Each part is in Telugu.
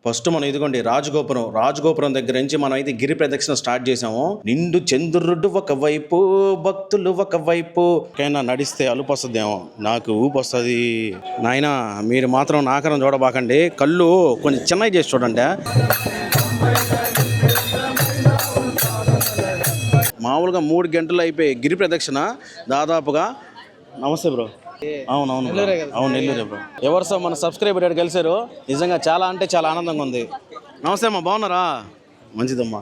ఫస్ట్ మనం ఇదిగోండి రాజగోపురం దగ్గర నుంచి మనం అయితే గిరి ప్రదక్షిణ స్టార్ట్ చేసాము. నిండు చంద్రుడు ఒకవైపు, భక్తులు ఒకవైపు. కైనా నడిస్తే అలుపు వస్తుందేమో, నాకు ఊపు వస్తుంది. నాయన మీరు మాత్రం నాకరం చూడబాకండి, కళ్ళు కొంచెం చిన్నవి చేసి చూడండి. మామూలుగా 3 గంటలు అయిపోయి గిరి ప్రదక్షిణ దాదాపుగా. నమస్తే బ్రో. అవును నెల్లూరే బ్రో. ఎవరు సార్ మన సబ్స్క్రైబర్ కలిసారు, నిజంగా చాలా అంటే చాలా ఆనందంగా ఉంది. నమస్తే అమ్మా, బాగున్నారా? మంచిదమ్మా.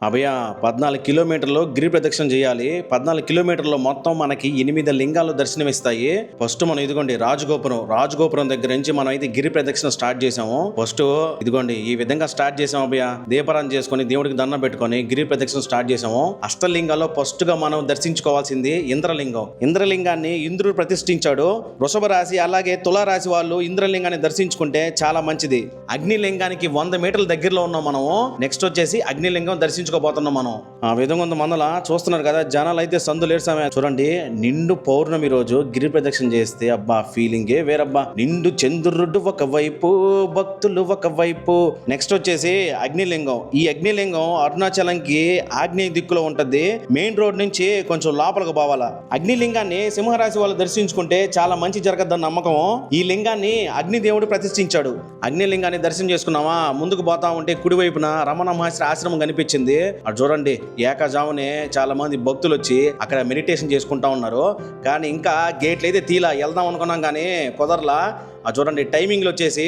అభయ 14 కిలోమీటర్లు గిరి ప్రదక్షిణ చేయాలి. 14 కిలోమీటర్లు మొత్తం మనకి 8 లింగాలు దర్శనమిస్తాయి. ఫస్ట్ మనం ఇదిగోండి రాజగోపురం దగ్గర నుంచి మనం అయితే గిరి ప్రదక్షిణ స్టార్ట్ చేసాము. ఫస్ట్ ఇదిగోండి ఈ విధంగా స్టార్ట్ చేసాము అభయ. దీపారాధన చేసుకుని దేవుడికి దండం పెట్టుకొని గిరి ప్రదక్షిణ స్టార్ట్ చేసాము. అష్టలింగాల్లో ఫస్ట్ గా మనం దర్శించుకోవాల్సింది ఇంద్రలింగాన్ని ఇంద్రుడు ప్రతిష్ఠించాడు. వృషభ రాశి అలాగే తులారాశి వాళ్ళు ఇంద్రలింగాన్ని దర్శించుకుంటే చాలా మంచిది. అగ్నిలింగానికి 100 మీటర్ల దగ్గరలో ఉన్నాం మనము. నెక్స్ట్ వచ్చేసి అగ్నిలింగం దర్శించుకోబోతున్నాం మనం. ఆ విధంగా ఉంది మందల చూస్తున్నారు కదా, జనాలు అయితే సందు లేరు సమయ. చూడండి నిండు పౌర్ణమి రోజు గిరి ప్రదక్షిణ చేస్తే అబ్బా ఫీలింగే వేరబ్బా. నిండు చంద్రుడు ఒకవైపు, భక్తులు ఒకవైపు. నెక్స్ట్ వచ్చేసి అగ్నిలింగం. ఈ అగ్నిలింగం అరుణాచలంకి ఆగ్నేయ దిక్కులో ఉంటది. మెయిన్ రోడ్ నుంచి కొంచెం లోపలికి పోవాలా. అగ్నిలింగాన్ని సింహరాశి వాళ్ళు దర్శించుకుంటే చాలా మంచి జరగద్దని నమ్మకం. ఈ లింగాన్ని అగ్నిదేవుడు ప్రతిష్ఠించాడు. అగ్నిలింగాన్ని దర్శనం చేసుకున్నావా, ముందుకు పోతా ఉంటే కుడివైపున రమణ మహర్షి ఆశ్రమం కనిపించింది. అటు చూడండి, ఏకజామునే చాలా మంది భక్తులు వచ్చి అక్కడ మెడిటేషన్ చేసుకుంటా ఉన్నారు. కానీ ఇంకా గేట్లు అయితే తీలా, వెళ్దాం అనుకున్నాం కానీ కుదరలా. చూడండి టైమింగ్లు వచ్చేసి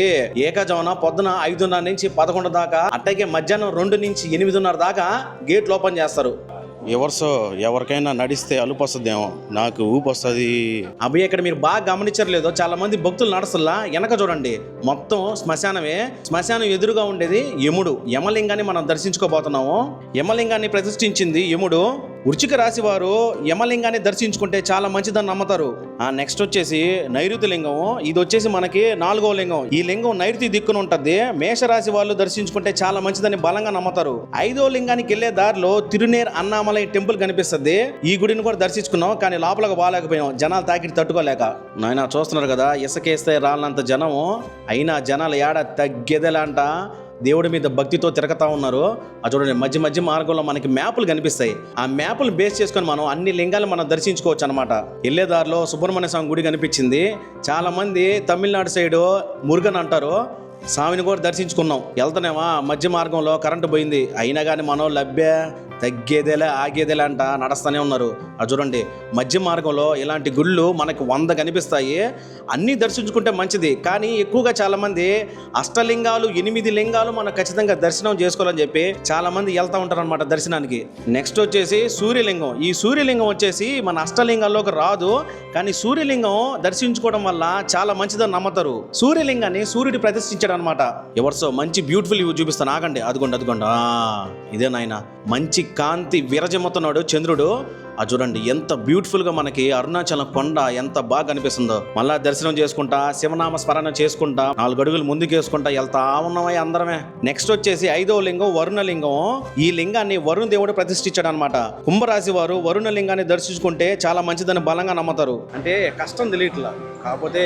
ఏకజామున పొద్దున 5:30 నుంచి 11 దాకా, అట్టగే మధ్యాహ్నం 2 నుంచి 8:30 దాకా గేట్లు ఓపెన్ చేస్తారు. ఎవరికైనా నడిస్తే అలుపు వస్తుందేమో, నాకు ఊపు వస్తుంది. అభయ ఇక్కడ మీరు బాగా గమనించలేదో, చాలా మంది భక్తులు నడుస్తున్నా వెనక చూడండి మొత్తం శ్మశానమే. శ్మశానం ఎదురుగా ఉండేది యమలింగాన్ని మనం దర్శించుకోబోతున్నాము. యమలింగాన్ని ప్రతిష్ఠించింది యముడు. వృశ్చిక రాశి వారు యమలింగాన్ని దర్శించుకుంటే చాలా మంచిదని నమ్ముతారు. నెక్స్ట్ వచ్చేసి నైరుతి లింగం. ఇది వచ్చేసి మనకి 4వ లింగం. ఈ లింగం నైరుతి దిక్కున ఉంటది. మేషరాశి వాళ్ళు దర్శించుకుంటే చాలా మంచిదని బలంగా నమ్ముతారు. 5వ లింగానికి వెళ్లే దారిలో తిరునేర్ అన్నామలై టెంపుల్ కనిపిస్తుంది. ఈ గుడిని కూడా దర్శించుకున్నాం, కానీ లోపలకు బాగాలేకపోయాం, జనాలు తాకిడి తట్టుకోలేక. నాయన చూస్తున్నారు కదా, ఇసుకేస్తే రాళ్ళంత జనము. అయినా జనాలు ఏడ తగ్గేదేలాంట దేవుడి మీద భక్తితో తిరగతా ఉన్నారు. చూడండి మధ్య మార్గంలో మనకి మ్యాపులు కనిపిస్తాయి. ఆ మ్యాపులు బేస్ చేసుకొని మనం అన్ని లింగాలు మనం దర్శించుకోవచ్చు అనమాట. వెళ్ళేదారిలో సుబ్రహ్మణ్య స్వామి గుడి కనిపించింది. చాలా మంది తమిళనాడు సైడు మురుగన్ అంటారు, స్వామిని కూడా దర్శించుకున్నాం. వెళ్తానేమా మధ్య మార్గంలో కరెంటు పోయింది, అయినా కానీ మనం లభ్య తగ్గేదేలే ఆగేదేలే అంట నడుస్తూనే ఉన్నారు. చూడండి మధ్య మార్గంలో ఇలాంటి గుళ్ళు మనకు 100 కనిపిస్తాయి. అన్నీ దర్శించుకుంటే మంచిది. కానీ ఎక్కువగా చాలా మంది అష్టలింగాలు 8 లింగాలు మనం ఖచ్చితంగా దర్శనం చేసుకోవాలని చెప్పి చాలా మంది వెళ్తూ ఉంటారు అనమాట దర్శనానికి. నెక్స్ట్ వచ్చేసి సూర్యలింగం. ఈ సూర్యలింగం వచ్చేసి మన అష్టలింగాల్లోకి రాదు, కానీ సూర్యలింగం దర్శించుకోవడం వల్ల చాలా మంచిదని నమ్ముతారు. సూర్యలింగాన్ని సూర్యుడి ప్రతిష్ఠించాడు అనమాట. ఎవరిసో మంచి బ్యూటిఫుల్ వ్యూ చూపిస్తాను, ఆగండి. అదిగోండి ఇదే నాయన, మంచి కాంతి విరజమ్ముతున్నాడు చంద్రుడు. చూడండి ఎంత బ్యూటిఫుల్ గా మనకి అరుణాచలం కొండ ఎంత బాగా కనిపిస్తుందో. మళ్ళా దర్శనం చేసుకుంటా, శివనామ స్మరణ చేసుకుంటా, 4 అడుగులు ముందుకు వేసుకుంటా వెళ్తా ఉన్నామై అందరమే. నెక్స్ట్ వచ్చేసి 5వ లింగం వరుణలింగం. ఈ లింగాన్ని వరుణ దేవుడు ప్రతిష్ఠించాడు అనమాట. కుంభరాశి వారు వరుణలింగాన్ని దర్శించుకుంటే చాలా మంచిదని బలంగా నమ్ముతారు. అంటే కష్టం తెలియట్లా, కాకపోతే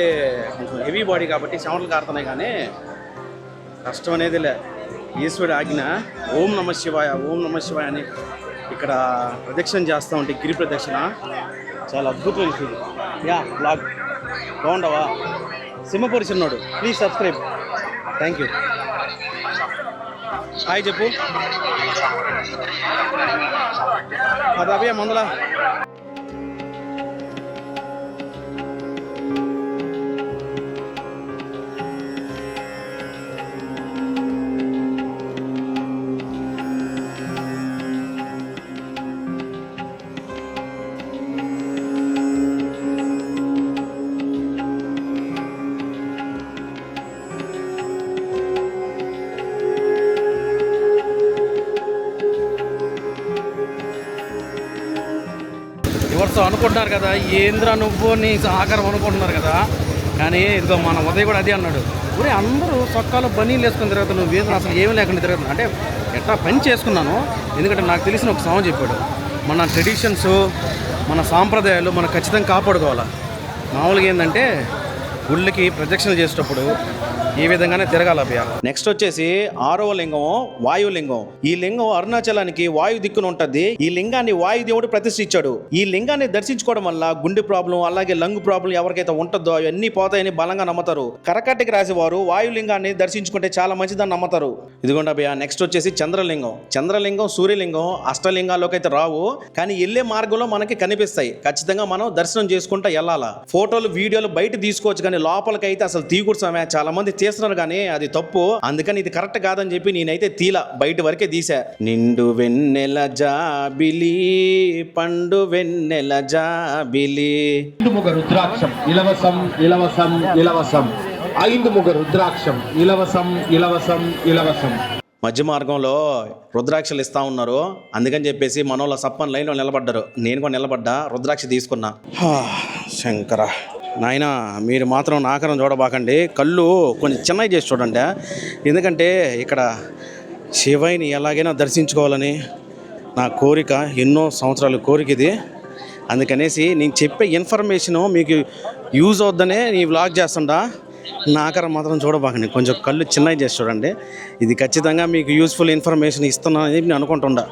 కొంచెం హెవీ బాడీ కాబట్టి చెమటలు కారుతున్నాయి, కానీ కష్టం అనేది లే. ఈశ్వరుడు ఆజ్ఞ. ఓం నమ శివాయ అని ఇక్కడ ప్రదక్షిణ చేస్తూ ఉంటే గిరి ప్రదక్షిణ చాలా అద్భుతమైన ఫీల్. బ్లాగ్ బాగుండవా? సింహపురి చిన్నోడు, please subscribe. Thank you. Hi చెప్పు. అది అభయ మందల. ఎవరితో అనుకుంటున్నారు కదా, ఏంద్రా నువ్వు నీ ఆకారం అనుకుంటున్నారు కదా, కానీ ఇదిగో మన ఉదయ్ కూడా అదే అన్నాడు. ఊరే అందరూ చొక్కాలు బనీలు వేసుకుని తిరుగుతాను, నువ్వేదో అసలు ఏమీ లేకుండా తిరుగుతున్నాను అంటే ఎట్లా పని చేసుకున్నాను. ఎందుకంటే నాకు తెలిసిన ఒక సాంగ్ చెప్పాడు, మన ట్రెడిషన్స్ మన సాంప్రదాయాలు మనం ఖచ్చితంగా కాపాడుకోవాలి. మామూలుగా ఏంటంటే గుళ్ళకి ప్రదక్షిణ చేసేటప్పుడు ఈ విధంగానే తిరగాలి అభయ. నెక్స్ట్ వచ్చేసి 6వ లింగం వాయులింగం. ఈ లింగం అరుణాచలానికి వాయు దిక్కున ఉంటది. ఈ లింగాన్ని వాయుదేవుడు ప్రతిష్ఠించాడు. ఈ లింగాన్ని దర్శించుకోవడం వల్ల గుండె ప్రాబ్లం అలాగే లంగ్ ప్రాబ్లం ఎవరికైతే ఉంటుందో అవన్నీ పోతాయని బలంగా నమ్ముతారు. కరకట్టికి రాసేవారు వాయులింగాన్ని దర్శించుకుంటే చాలా మంచిదని నమ్ముతారు. ఇదిగోండి అభయ. నెక్స్ట్ వచ్చేసి చంద్రలింగం. చంద్రలింగం సూర్యలింగం అష్టలింగాల్లోకి అయితే రావు, కానీ వెళ్ళే మార్గంలో మనకి కనిపిస్తాయి. ఖచ్చితంగా మనం దర్శనం చేసుకుంటా వెళ్ళాలా. ఫోటోలు వీడియోలు బయట తీసుకోవచ్చు, కానీ లోపలికి అయితే అసలు తీయకూడదు సమయ. చాలా మంది తీస్తున్నారు కానీ అది తప్పు, అందుకని ఇది కరెక్ట్ కాదని చెప్పి నేనైతే తీలా, బయట వరకే తీసా. నిండు వెన్నెల జాబిలి పండు వెన్నెల జాబిలి. ముగ రుద్రాక్షం ఇలవసం ఇలవసం ఇలవసం. 5 ముగ రుద్రాక్షం ఇలవసం ఇలవసం ఇలవసం. మధ్య మార్గంలో రుద్రాక్షలు ఇస్తా ఉన్నారు, అందుకని చెప్పేసి మనోళ్ళ సప్పని లైన్లో నిలబడ్డారు. నేను కూడా నిలబడ్డా, రుద్రాక్ష తీసుకున్నా. శంకర నాయన, మీరు మాత్రం నాకరం చూడబాకండి, కళ్ళు కొంచెం చిన్నవి చేసి చూడండి. ఎందుకంటే ఇక్కడ శివయ్యని ఎలాగైనా దర్శించుకోవాలని నా కోరిక, ఎన్నో సంవత్సరాల కోరిక ఇది. అందుకనేసి నేను చెప్పే ఇన్ఫర్మేషను మీకు యూజ్ అవుద్దనే నీ వ్లాగ్ చేస్తుండా. నాకరం మాత్రం చూడబాకండి, కొంచెం కళ్ళు చిన్నవి చేసి చూడండి. ఇది ఖచ్చితంగా మీకు యూస్ఫుల్ ఇన్ఫర్మేషన్ ఇస్తున్నాను అని నేను అనుకుంటుండా.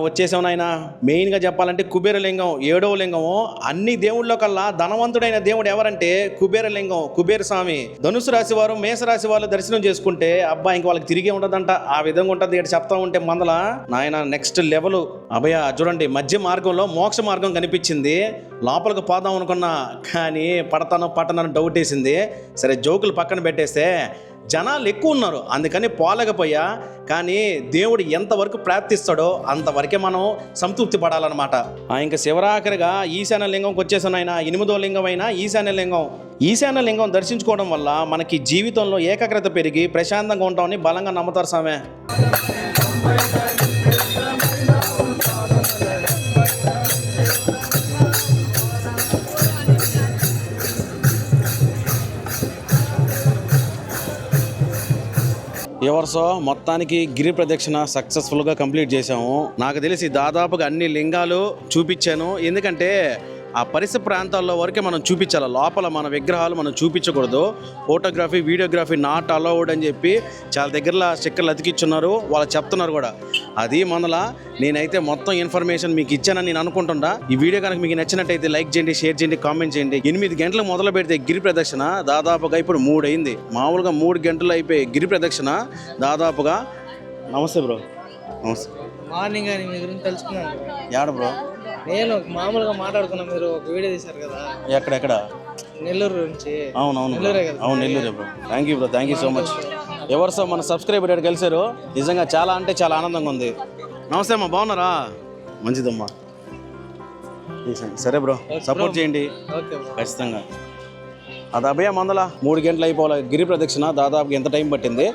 వచ్చేసాం నాయన. మెయిన్గా చెప్పాలంటే కుబేరలింగం 7వ లింగము. అన్ని దేవుళ్ళ కల్లా ధనవంతుడైన దేవుడు ఎవరంటే కుబేరలింగం, కుబేర స్వామి. ధనుసు రాశి వారు మేషరాశి వాళ్ళు దర్శనం చేసుకుంటే అబ్బా ఇంక వాళ్ళకి తిరిగే ఉండదంట, ఆ విధంగా ఉంటుంది. ఇక్కడ చెప్తా ఉంటే మందల నాయన నెక్స్ట్ లెవెల్ అభయ. చూడండి మధ్య మార్గంలో మోక్ష మార్గం కనిపించింది. లోపలికి పోదాం అనుకున్నా, కానీ పట్టనని డౌట్ వేసింది. సరే జోకులు పక్కన పెట్టేస్తే జనాలు ఎక్కువ ఉన్నారు, అందుకని పోలేకపోయా. కానీ దేవుడు ఎంతవరకు ప్రార్థిస్తాడో అంతవరకే మనం సంతృప్తి పడాలన్నమాట. ఇంకా శివరాఖరిగా ఈశాన్య లింగంకి వచ్చేసాను ఆయన. 8వ లింగం అయినా ఈశాన్య లింగం. ఈశాన్య లింగం దర్శించుకోవడం వల్ల మనకి జీవితంలో ఏకాగ్రత పెరిగి ప్రశాంతంగా ఉంటామని బలంగా నమ్ముతారు సామె. ఎవర్సో మొత్తానికి గిరి ప్రదక్షిణ సక్సెస్ఫుల్గా కంప్లీట్ చేసాము. నాకు తెలిసి దాదాపుగా అన్ని లింగాలు చూపించాను. ఎందుకంటే ఆ పరిసర ప్రాంతాల్లో వరకే మనం చూపించాలి, లోపల మన విగ్రహాలు మనం చూపించకూడదు. ఫోటోగ్రఫీ వీడియోగ్రఫీ నాట్ అలౌడ్ అని చెప్పి చాలా దగ్గరలో స్టిక్కర్లు అతికిచ్చున్నారు, వాళ్ళు చెప్తున్నారు కూడా. అది మనల నేనైతే మొత్తం ఇన్ఫర్మేషన్ మీకు ఇచ్చానని నేను అనుకుంటున్నా. ఈ వీడియో కనుక మీకు నచ్చినట్టయితే లైక్ చేయండి, షేర్ చేయండి, కామెంట్ చేయండి. 8 గంటలకు మొదలు పెడితే గిరి ప్రదక్షిణ దాదాపుగా ఇప్పుడు 3 అయింది. మామూలుగా 3 గంటలు అయిపోయి గిరి ప్రదక్షిణ దాదాపుగా. నమస్తే బ్రో. నమస్తే. మార్నింగ్ అని మీ గురించి తెలుసుకున్నాను. యాడ బ్రో? నేను మామూలుగా మాట్లాడుకున్నా, మీరు ఒక వీడియో తీశారు కదా. ఎక్కడ? నెల్లూరు నుంచి. అవునవును, నెల్లూరే కదా. అవును నెల్లూరే bro. Thank you bro, thank you so much. ఎవరు సార్ మన సబ్స్క్రైబర్ ఇక్కడ కలిసారు, నిజంగా చాలా అంటే చాలా ఆనందంగా ఉంది. నమస్తే అమ్మా, బాగున్నారా? మంచిదమ్మా. సరే బ్రో, సపోర్ట్ చేయండి ఖచ్చితంగా. అది అభయ మందల 3 గంటలు అయిపోవాలి గిరి ప్రదక్షిణ. దాదాపు ఎంత టైం పట్టింది?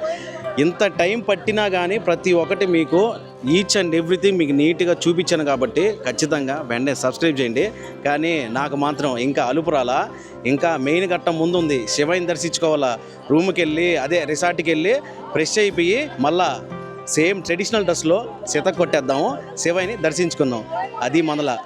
ఇంత టైం పట్టినా కానీ ప్రతి ఒక్కటి మీకు ఈచ్ అండ్ ఎవ్రీథింగ్ మీకు నీట్గా చూపించాను కాబట్టి ఖచ్చితంగా వెంటనే సబ్స్క్రైబ్ చేయండి. కానీ నాకు మాత్రం ఇంకా అలుపు రాలా, ఇంకా మెయిన్ ఘట్టం ముందు ఉంది. శివయ్యని దర్శించుకోవాలా, రూమ్కి వెళ్ళి అదే రిసార్ట్కి వెళ్ళి ఫ్రెష్ అయిపోయి మళ్ళా సేమ్ ట్రెడిషనల్ డ్రెస్లో శత కొట్టేద్దాము, శివయ్యని దర్శించుకుందాం. అది మొదల